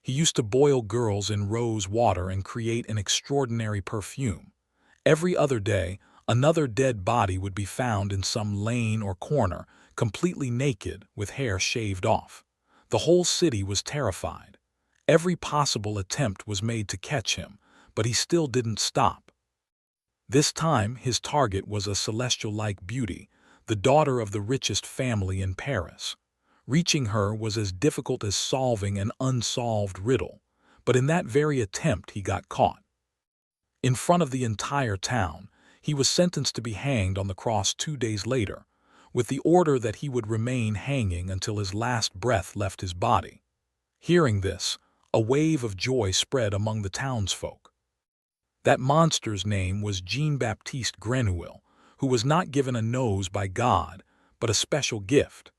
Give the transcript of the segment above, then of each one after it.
He used to boil girls in rose water and create an extraordinary perfume. Every other day, another dead body would be found in some lane or corner, completely naked, with hair shaved off. The whole city was terrified. Every possible attempt was made to catch him, but he still didn't stop. This time, his target was a celestial-like beauty, the daughter of the richest family in Paris. Reaching her was as difficult as solving an unsolved riddle, but in that very attempt he got caught. In front of the entire town, he was sentenced to be hanged on the cross 2 days later, with the order that he would remain hanging until his last breath left his body. Hearing this, a wave of joy spread among the townsfolk. That monster's name was Jean-Baptiste Grenouille, who was not given a nose by God, but a special gift,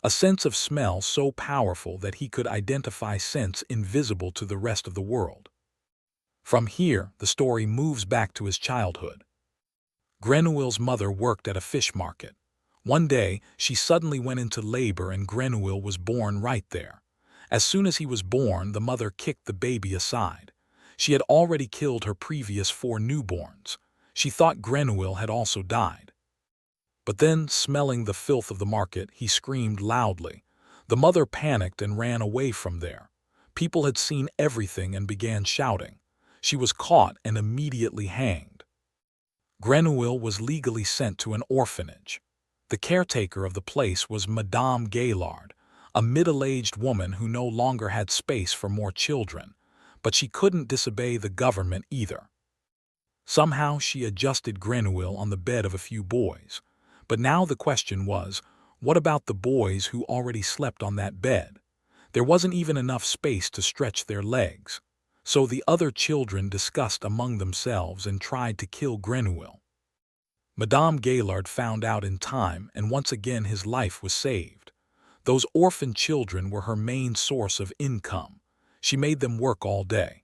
a sense of smell so powerful that he could identify scents invisible to the rest of the world. From here, the story moves back to his childhood. Grenouille's mother worked at a fish market. One day, she suddenly went into labor and Grenouille was born right there. As soon as he was born, the mother kicked the baby aside. She had already killed her previous 4 newborns. She thought Grenouille had also died. But then, smelling the filth of the market, he screamed loudly. The mother panicked and ran away from there. People had seen everything and began shouting. She was caught and immediately hanged. Grenouille was legally sent to an orphanage. The caretaker of the place was Madame Gaillard, a middle-aged woman who no longer had space for more children, but she couldn't disobey the government either. Somehow she adjusted Grenouille on the bed of a few boys. But now the question was, what about the boys who already slept on that bed? There wasn't even enough space to stretch their legs. So the other children discussed among themselves and tried to kill Grenouille. Madame Gaillard found out in time, and once again his life was saved. Those orphan children were her main source of income. She made them work all day.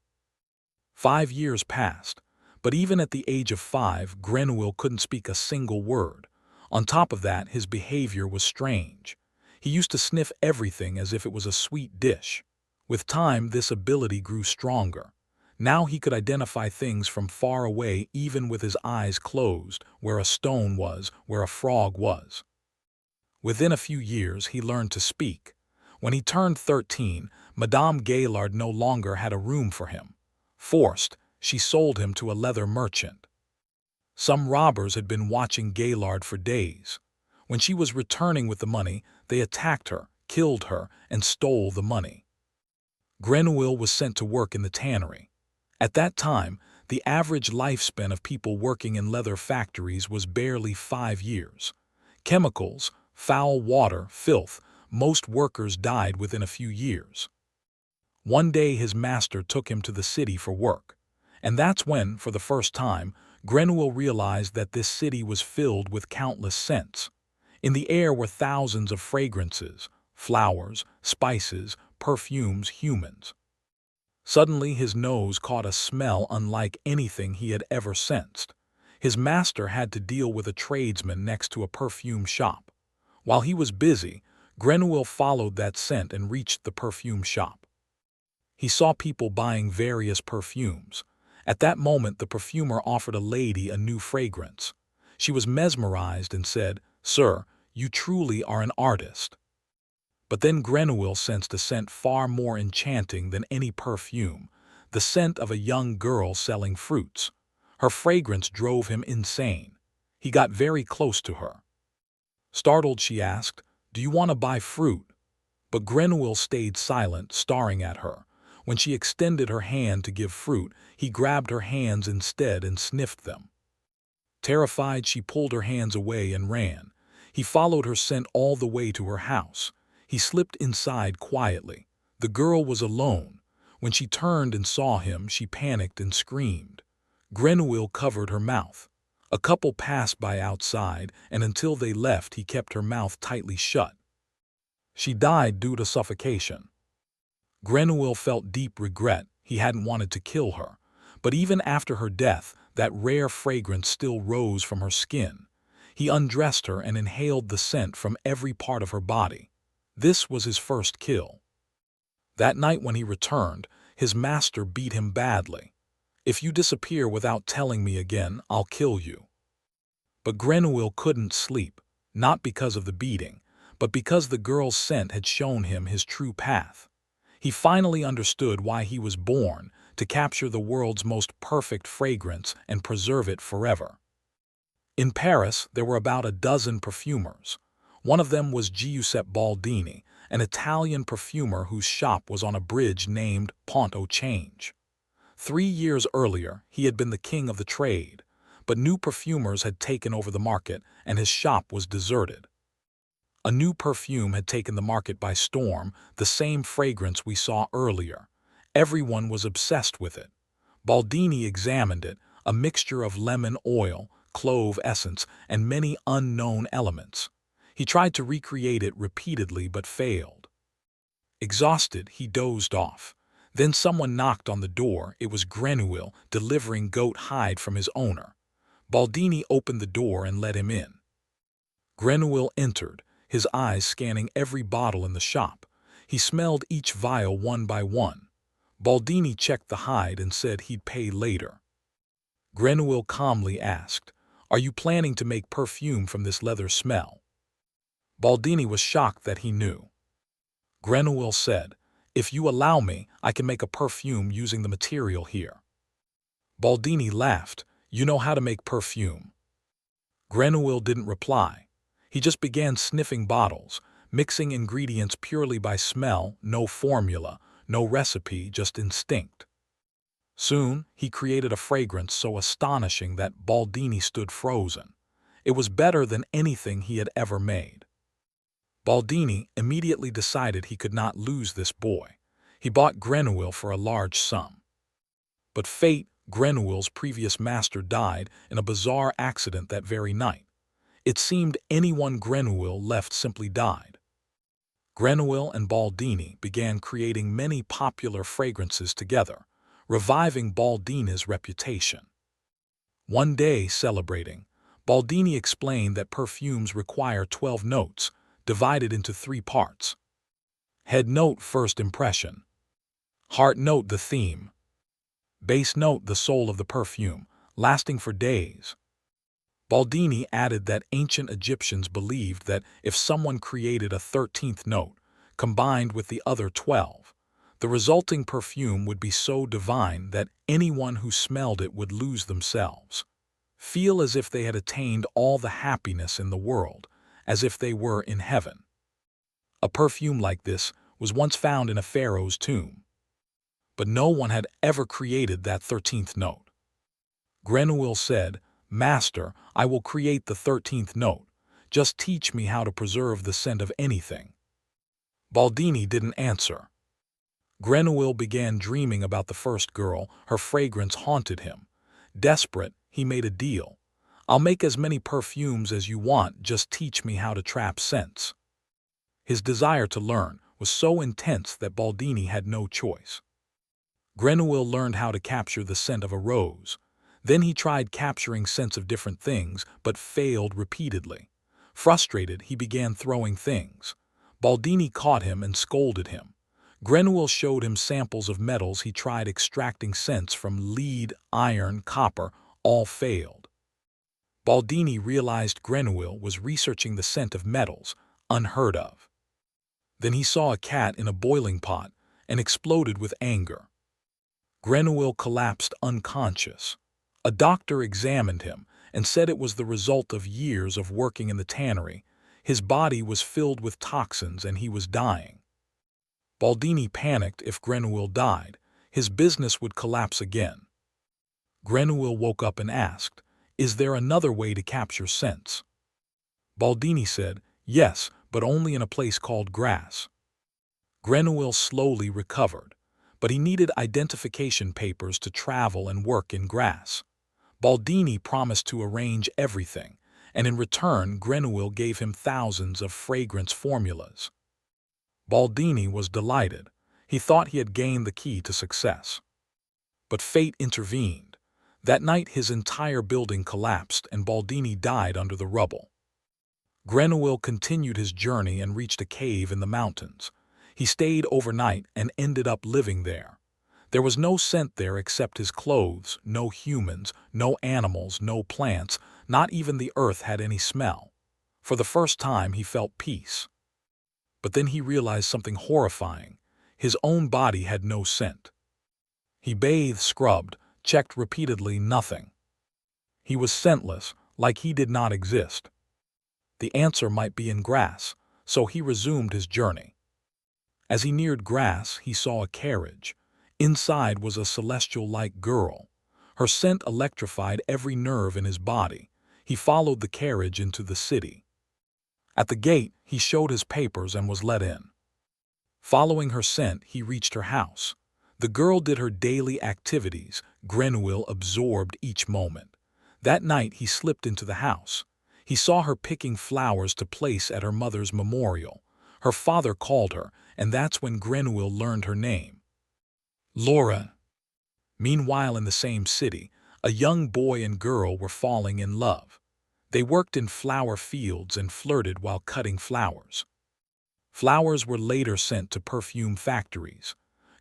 5 years passed, but even at the age of 5, Grenouille couldn't speak a single word. On top of that, his behavior was strange. He used to sniff everything as if it was a sweet dish. With time, this ability grew stronger. Now he could identify things from far away, even with his eyes closed, where a stone was, where a frog was. Within a few years, he learned to speak. When he turned 13, Madame Gaillard no longer had a room for him. Forced, she sold him to a leather merchant. Some robbers had been watching Gaillard for days. When she was returning with the money, they attacked her, killed her, and stole the money. Grenouille was sent to work in the tannery. At that time, the average lifespan of people working in leather factories was barely 5 years. Chemicals, foul water, filth, most workers died within a few years. One day his master took him to the city for work. And that's when, for the first time, Grenouille realized that this city was filled with countless scents. In the air were thousands of fragrances, flowers, spices, perfumes, humans. Suddenly his nose caught a smell unlike anything he had ever sensed. His master had to deal with a tradesman next to a perfume shop. While he was busy, Grenouille followed that scent and reached the perfume shop. He saw people buying various perfumes. At that moment, the perfumer offered a lady a new fragrance. She was mesmerized and said, "Sir, you truly are an artist." But then Grenouille sensed a scent far more enchanting than any perfume, the scent of a young girl selling fruits. Her fragrance drove him insane. He got very close to her. Startled, she asked, "Do you want to buy fruit?" But Grenouille stayed silent, staring at her. When she extended her hand to give fruit, he grabbed her hands instead and sniffed them. Terrified, she pulled her hands away and ran. He followed her scent all the way to her house. He slipped inside quietly. The girl was alone. When she turned and saw him, she panicked and screamed. Grenouille covered her mouth. A couple passed by outside, and until they left, he kept her mouth tightly shut. She died due to suffocation. Grenouille felt deep regret. He hadn't wanted to kill her. But even after her death, that rare fragrance still rose from her skin. He undressed her and inhaled the scent from every part of her body. This was his first kill. That night when he returned, his master beat him badly. "If you disappear without telling me again, I'll kill you." But Grenouille couldn't sleep, not because of the beating, but because the girl's scent had shown him his true path. He finally understood why he was born, to capture the world's most perfect fragrance and preserve it forever. In Paris, there were about a dozen perfumers. One of them was Giuseppe Baldini, an Italian perfumer whose shop was on a bridge named Pont au Change. 3 years earlier, he had been the king of the trade, but new perfumers had taken over the market and his shop was deserted. A new perfume had taken the market by storm, the same fragrance we saw earlier. Everyone was obsessed with it. Baldini examined it, a mixture of lemon oil, clove essence, and many unknown elements. He tried to recreate it repeatedly but failed. Exhausted, he dozed off. Then someone knocked on the door. It was Grenouille, delivering goat hide from his owner. Baldini opened the door and let him in. Grenouille entered, his eyes scanning every bottle in the shop. He smelled each vial one by one. Baldini checked the hide and said he'd pay later. Grenouille calmly asked, "Are you planning to make perfume from this leather smell?" Baldini was shocked that he knew. Grenouille said, "If you allow me, I can make a perfume using the material here." Baldini laughed, "You know how to make perfume?" Grenouille didn't reply. He just began sniffing bottles, mixing ingredients purely by smell, no formula, no recipe, just instinct. Soon, he created a fragrance so astonishing that Baldini stood frozen. It was better than anything he had ever made. Baldini immediately decided he could not lose this boy. He bought Grenouille for a large sum. But fate, Grenouille's previous master, died in a bizarre accident that very night. It seemed anyone Grenouille left simply died. Grenouille and Baldini began creating many popular fragrances together, reviving Baldini's reputation. One day, celebrating, Baldini explained that perfumes require 12 notes, divided into 3 parts. Head note, first impression. Heart note, the theme. Base note, the soul of the perfume, lasting for days. Baldini added that ancient Egyptians believed that if someone created a 13th note, combined with the other 12, the resulting perfume would be so divine that anyone who smelled it would lose themselves, feel as if they had attained all the happiness in the world, as if they were in heaven. A perfume like this was once found in a pharaoh's tomb, but no one had ever created that 13th note. Grenouille said, "Master, I will create the 13th note. Just teach me how to preserve the scent of anything." Baldini didn't answer. Grenouille began dreaming about the first girl. Her fragrance haunted him. Desperate, he made a deal. "I'll make as many perfumes as you want, just teach me how to trap scents." His desire to learn was so intense that Baldini had no choice. Grenouille learned how to capture the scent of a rose. Then he tried capturing scents of different things, but failed repeatedly. Frustrated, he began throwing things. Baldini caught him and scolded him. Grenouille showed him samples of metals he tried extracting scents from: lead, iron, copper, all failed. Baldini realized Grenouille was researching the scent of metals, unheard of. Then he saw a cat in a boiling pot and exploded with anger. Grenouille collapsed unconscious. A doctor examined him and said it was the result of years of working in the tannery. His body was filled with toxins and he was dying. Baldini panicked. If Grenouille died, his business would collapse again. Grenouille woke up and asked, "Is there another way to capture scents?" Baldini said, "Yes, but only in a place called Grasse." Grenouille slowly recovered, but he needed identification papers to travel and work in Grasse. Baldini promised to arrange everything, and in return Grenouille gave him thousands of fragrance formulas. Baldini was delighted. He thought he had gained the key to success. But fate intervened. That night his entire building collapsed and Baldini died under the rubble. Grenouille continued his journey and reached a cave in the mountains. He stayed overnight and ended up living there. There was no scent there except his clothes, no humans, no animals, no plants, not even the earth had any smell. For the first time he felt peace. But then he realized something horrifying. His own body had no scent. He bathed, scrubbed, checked repeatedly, nothing. He was scentless, like he did not exist. The answer might be in grass, so he resumed his journey. As he neared grass, he saw a carriage. Inside was a celestial-like girl. Her scent electrified every nerve in his body. He followed the carriage into the city. At the gate, he showed his papers and was let in. Following her scent, he reached her house. The girl did her daily activities. Grenouille absorbed each moment. That night, he slipped into the house. He saw her picking flowers to place at her mother's memorial. Her father called her, and that's when Grenouille learned her name. Laura. Meanwhile, in the same city, a young boy and girl were falling in love. They worked in flower fields and flirted while cutting flowers. Flowers were later sent to perfume factories.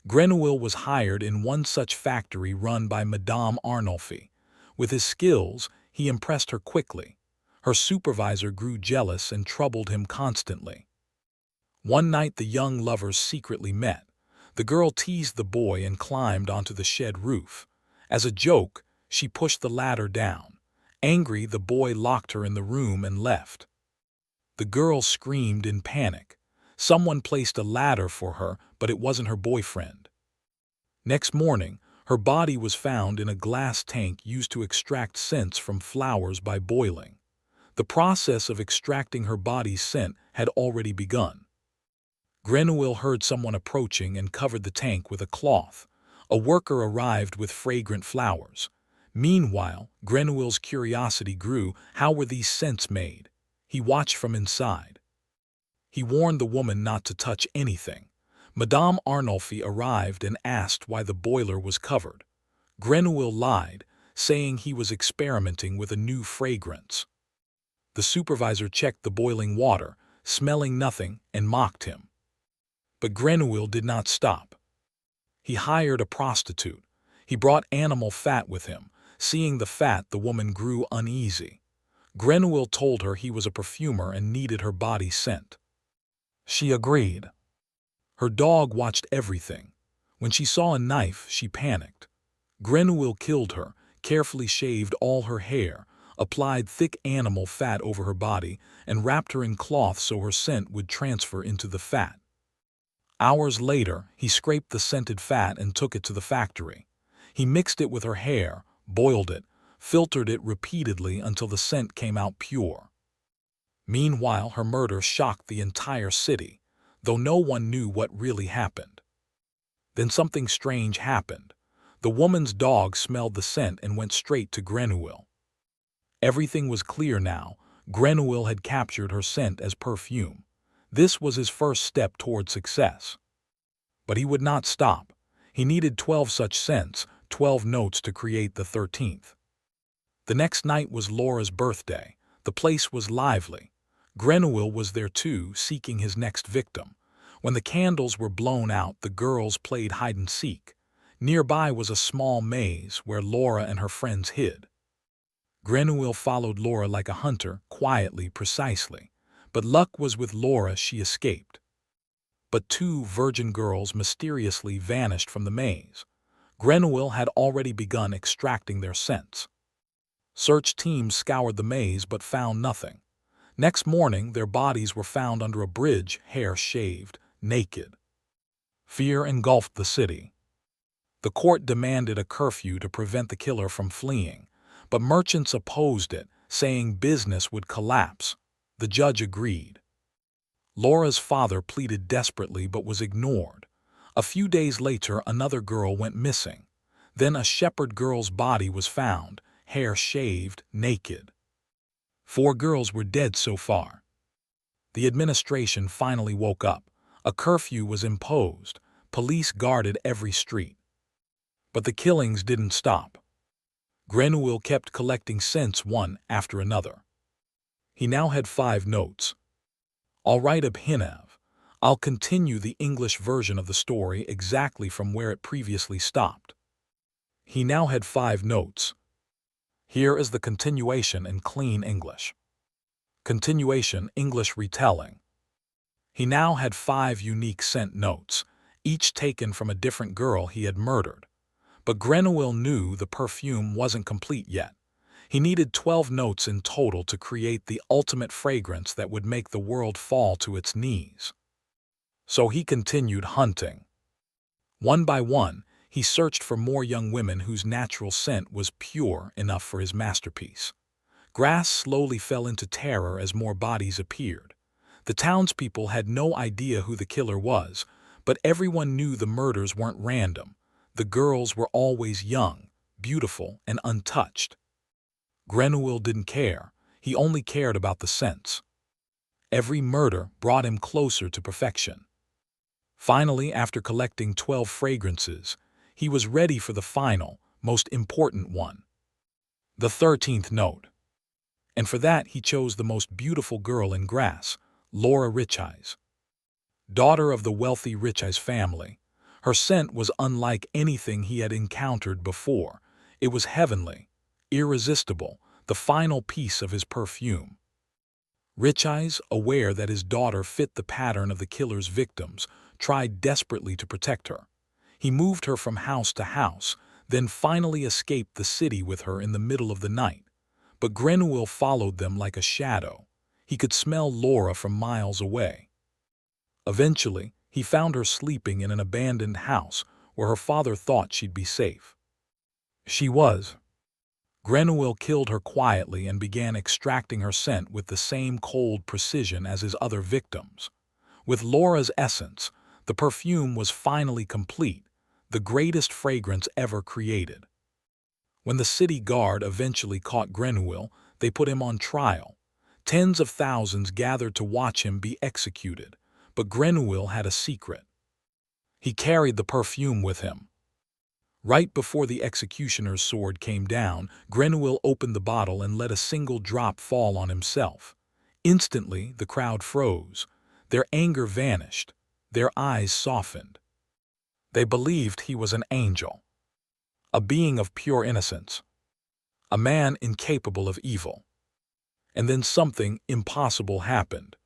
Grenouille was hired in one such factory run by Madame Arnolfi. With his skills, he impressed her quickly. Her supervisor grew jealous and troubled him constantly. One night the young lovers secretly met. The girl teased the boy and climbed onto the shed roof. As a joke, she pushed the ladder down. Angry, the boy locked her in the room and left. The girl screamed in panic. Someone placed a ladder for her, but it wasn't her boyfriend. Next morning, her body was found in a glass tank used to extract scents from flowers by boiling. The process of extracting her body's scent had already begun. Grenouille heard someone approaching and covered the tank with a cloth. A worker arrived with fragrant flowers. Meanwhile, Grenouille's curiosity grew. How were these scents made? He watched from inside. He warned the woman not to touch anything. Madame Arnolfi arrived and asked why the boiler was covered. Grenouille lied, saying he was experimenting with a new fragrance. The supervisor checked the boiling water, smelling nothing, and mocked him. But Grenouille did not stop. He hired a prostitute. He brought animal fat with him. Seeing the fat, the woman grew uneasy. Grenouille told her he was a perfumer and needed her body scent. She agreed. Her dog watched everything. When she saw a knife, she panicked. Grenouille killed her, carefully shaved all her hair, applied thick animal fat over her body, and wrapped her in cloth so her scent would transfer into the fat. Hours later, he scraped the scented fat and took it to the factory. He mixed it with her hair, boiled it, filtered it repeatedly until the scent came out pure. Meanwhile, her murder shocked the entire city, though no one knew what really happened. Then something strange happened. The woman's dog smelled the scent and went straight to Grenouille. Everything was clear now. Grenouille had captured her scent as perfume. This was his first step toward success. But he would not stop. He needed 12 such scents, 12 notes to create the 13th. The next night was Laura's birthday. The place was lively. Grenouille was there too, seeking his next victim. When the candles were blown out, the girls played hide-and-seek. Nearby was a small maze where Laura and her friends hid. Grenouille followed Laura like a hunter, quietly, precisely. But luck was with Laura, she escaped. But 2 virgin girls mysteriously vanished from the maze. Grenouille had already begun extracting their scents. Search teams scoured the maze but found nothing. Next morning, their bodies were found under a bridge, hair shaved, naked. Fear engulfed the city. The court demanded a curfew to prevent the killer from fleeing, but merchants opposed it, saying business would collapse. The judge agreed. Laura's father pleaded desperately but was ignored. A few days later, another girl went missing. Then a shepherd girl's body was found, hair shaved, naked. 4 girls were dead so far. The administration finally woke up. A curfew was imposed. Police guarded every street. But the killings didn't stop. Grenouille kept collecting scents one after another. He now had 5 notes. All right, Abhinav, I'll continue the English version of the story exactly from where it previously stopped. He now had 5 notes. Here is the continuation in clean English. Continuation English retelling. He now had 5 unique scent notes, each taken from a different girl he had murdered. But Grenouille knew the perfume wasn't complete yet. He needed 12 notes in total to create the ultimate fragrance that would make the world fall to its knees. So he continued hunting. One by one, he searched for more young women whose natural scent was pure enough for his masterpiece. Grass slowly fell into terror as more bodies appeared. The townspeople had no idea who the killer was, but everyone knew the murders weren't random. The girls were always young, beautiful, and untouched. Grenouille didn't care. He only cared about the scents. Every murder brought him closer to perfection. Finally, after collecting 12 fragrances, he was ready for the final, most important one. The 13th note. And for that he chose the most beautiful girl in Grasse, Laura Richeyes. Daughter of the wealthy Richeyes family, her scent was unlike anything he had encountered before. It was heavenly, irresistible, the final piece of his perfume. Richeyes, aware that his daughter fit the pattern of the killer's victims, tried desperately to protect her. He moved her from house to house, then finally escaped the city with her in the middle of the night. But Grenouille followed them like a shadow. He could smell Laura from miles away. Eventually, he found her sleeping in an abandoned house where her father thought she'd be safe. She was. Grenouille killed her quietly and began extracting her scent with the same cold precision as his other victims. With Laura's essence, the perfume was finally complete, the greatest fragrance ever created. When the city guard eventually caught Grenouille, they put him on trial. Tens of thousands gathered to watch him be executed, but Grenouille had a secret. He carried the perfume with him. Right before the executioner's sword came down, Grenouille opened the bottle and let a single drop fall on himself. Instantly, the crowd froze. Their anger vanished. Their eyes softened. They believed he was an angel, a being of pure innocence, a man incapable of evil. And then something impossible happened.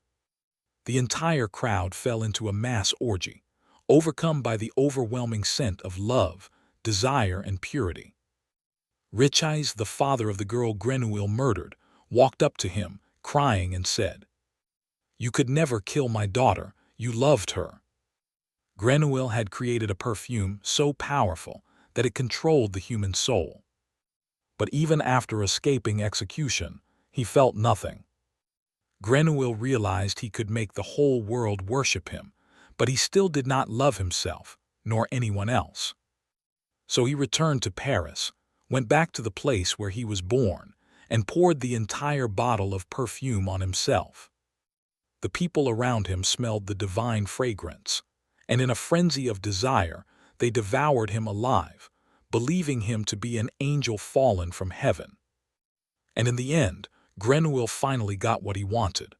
The entire crowd fell into a mass orgy, overcome by the overwhelming scent of love, desire, and purity. Richeyes, the father of the girl Grenouille murdered, walked up to him, crying, and said, "You could never kill my daughter. You loved her." Grenouille had created a perfume so powerful that it controlled the human soul. But even after escaping execution, he felt nothing. Grenouille realized he could make the whole world worship him, but he still did not love himself, nor anyone else. So he returned to Paris, went back to the place where he was born, and poured the entire bottle of perfume on himself. The people around him smelled the divine fragrance, and in a frenzy of desire, they devoured him alive, believing him to be an angel fallen from heaven. And in the end, Grenouille finally got what he wanted.